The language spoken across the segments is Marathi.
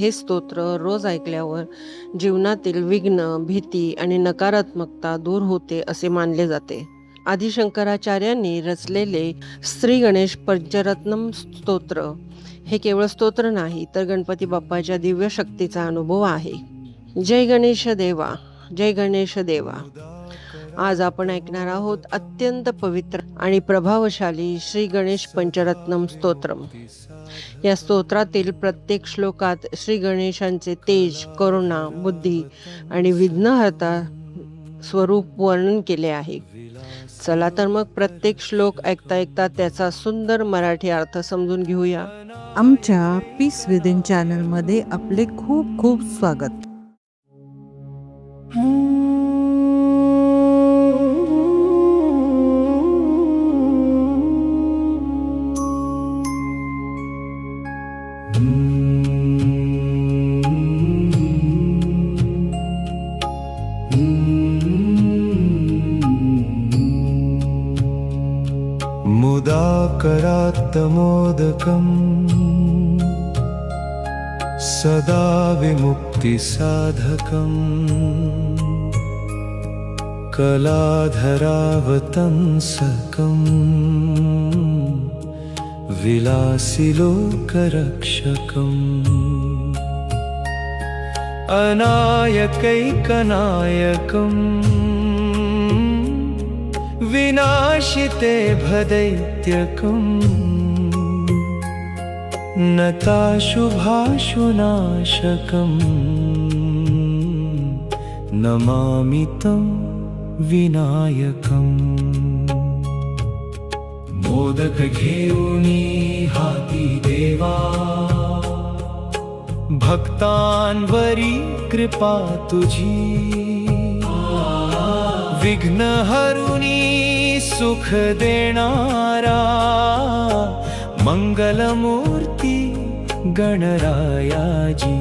हे स्तोत्र रोज ऐकल्यावर जीवनातील विघ्न, भीती आणि नकारात्मकता दूर होते असे मानले जाते. आदि शंकराचार्यांनी रचलेले श्री गणेश पंचरत्नम स्तोत्र हे केवळ स्तोत्र नाही, तर गणपती बाप्पाच्या दिव्य शक्तीचा अनुभव आहे. जय गणेश देवा, जय गणेश देवा. आज आपण ऐकणार आहोत अत्यंत पवित्र आणि प्रभावशाली श्री गणेश पंचरत्नम स्तोत्रम. या स्तोत्रातील प्रत्येक श्लोकात श्री गणेशांचे तेज, करुणा, बुद्धी आणि विघ्नहर्ता स्वरूप वर्णन केले आहे. चला तर मग प्रत्येक श्लोक ऐकता ऐकता त्याचा सुंदर मराठी अर्थ समजून घेऊया. आमच्या पीस विदिन चॅनल मध्ये आपले खूप खूप स्वागत. मुदाकरात्तमोदकम् सदा विमुक्तिसाधकम् कलाधरावतंसकम् विलासिलोकरक्षकम् अनायकैकनायकम् विनाशिते भदैत्यकम् नताशुभाशुनाशकम् नमामि तं विनायकम्. मोदक घेऊनी हाती देवा भक्तांवरी कृपा तुझी विघ्न हरुनी सुख देणारा मंगलमूर्ती गणरायाजी.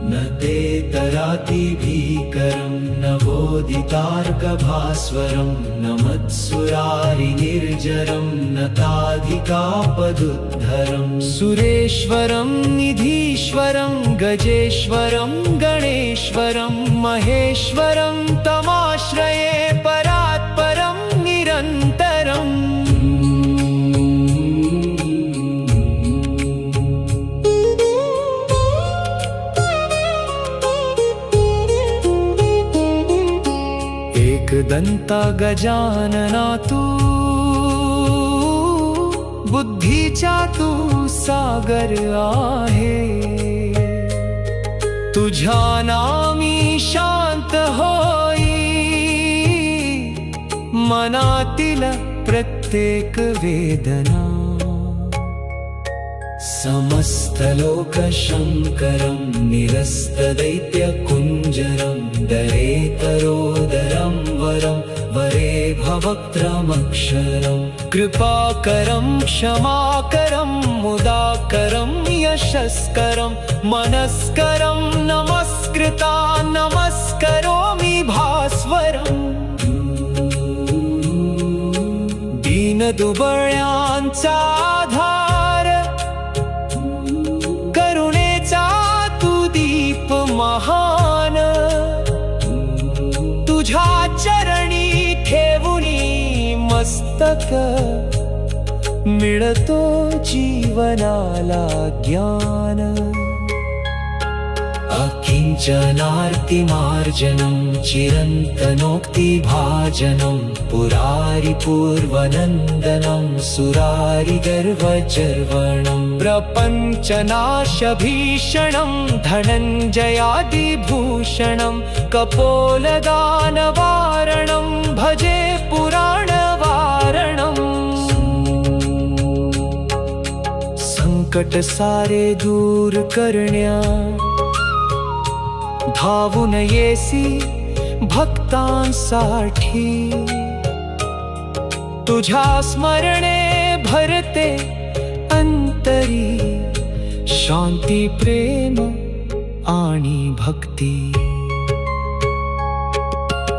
न ते तराति भीकरं न बोधितार्कभास्वरं न मत्सुरारि निर्जरं न ताधिकापदुद्धरं सुरेश्वरं निधीश्वरं गजेश्वरं गणेश्वरं महेश्वरं तमाश्रये परात्परं निरन्तरम्. दंता गजानना तू बुद्धीचा तू सागर आहे. तुझ्या नामी शांत होई मनातील प्रत्येक वेदना. समस्त लोक शंकरं निरस्त दैत्य कुंजरं दरेतरोदरं वरं वरे भवक्त्रमक्षरं कृपाकरं क्षमाकरं मुदाकरं यशस्करं मनस्करं नमस्कृता नमस्करोमि भास्वरम्. दीन दुबळ्यांचा आधार करुणेचा तू दीप महान. तुझ्या चरणी ठेवुनी मस्तक मिळतो जीवनाला ज्ञान. अकिंचनार्तिमार्जनं चिरन्तनोक्तिभाजनं पुरारि पूर्वनन्दनं सुरारि गर्वचर्वणं प्रपञ्चनाशभीषणं धनञ्जयादिभूषणं कपोलदानवारणं भजे पुराणवारणम्. संकट सारे दूर करण्या धावून येसी भक्तांसाठी. तुझ्या स्मरणे भरते अंतरी शांती प्रेम आणि भक्ती.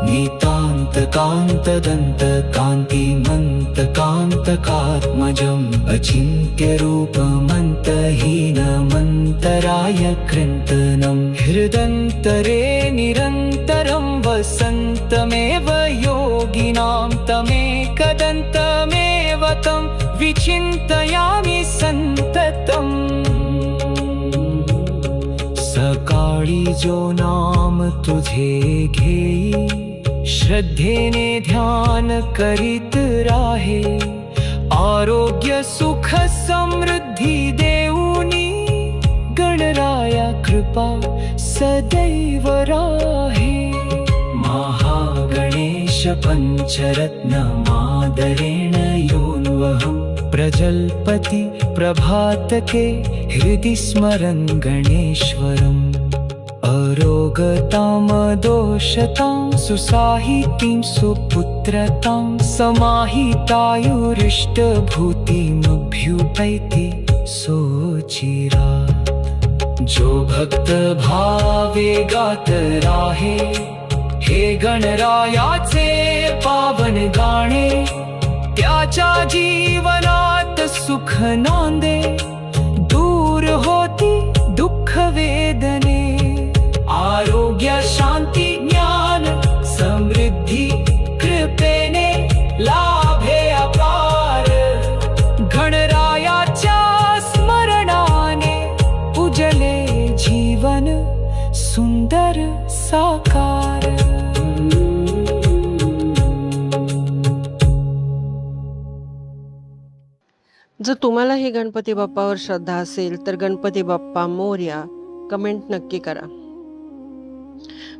नितान्त कान्त दन्त कान्तिमन्त कान्तकात्मजम् अचिन्त्य रूपमन्तहीनमन्तराय कृन्तनम् हृदन्तरे निरन्तरं वसन्तमेव योगिनां तमेकदन्तमेव तं विचिन्तयामि सन्ततम् सकाळी जो नाम तुझे घेई श्रद्धेने ध्यान करीत राहे आरोग्य सुख समृद्धी देऊनी गणराया कृपा सदैव राहे महागणेश पंचरत्न मादरेण योन्वहम् प्रजल्पति प्रभातके हृदि स्मरन् गणेश्वरम् अरोगतामदोषतां सुसाहितीं सुपुत्रतां समाहितायुरिष्टभूतिमभ्युपैति सोचिरा जो भक्त भावे गात राहे हे गणरायाचे पावन गाणे त्याच्या जीवनात सुख नांदे दूर होती दुःख वेदने आरोग्य शांती ज्ञान समृद्धी कृपेने लाभे अपार गणरायाच्या स्मरणाने उजले जीवन सुंदर साकार जर तुम्हालाही गणपती बाप्पावर श्रद्धा असेल तर गणपती बाप्पा मोरया कमेंट नक्की करा.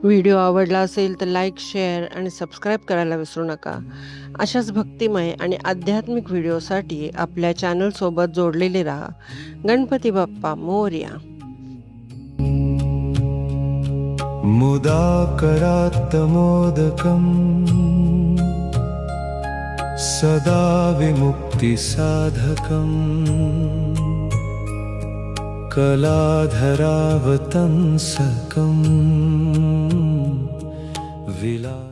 व्हिडिओ आवडला असेल तर लाईक, शेअर आणि सबस्क्राईब करायला विसरू नका. अशाच भक्तिमय आणि आध्यात्मिक व्हिडिओसाठी आपल्या चॅनलसोबत जोडलेले राहा. गणपती बाप्पा मोरया. मुदाकरात् मोदकम् सदा विमुक्तिसाधकम् कलाधरावतंसकम् विला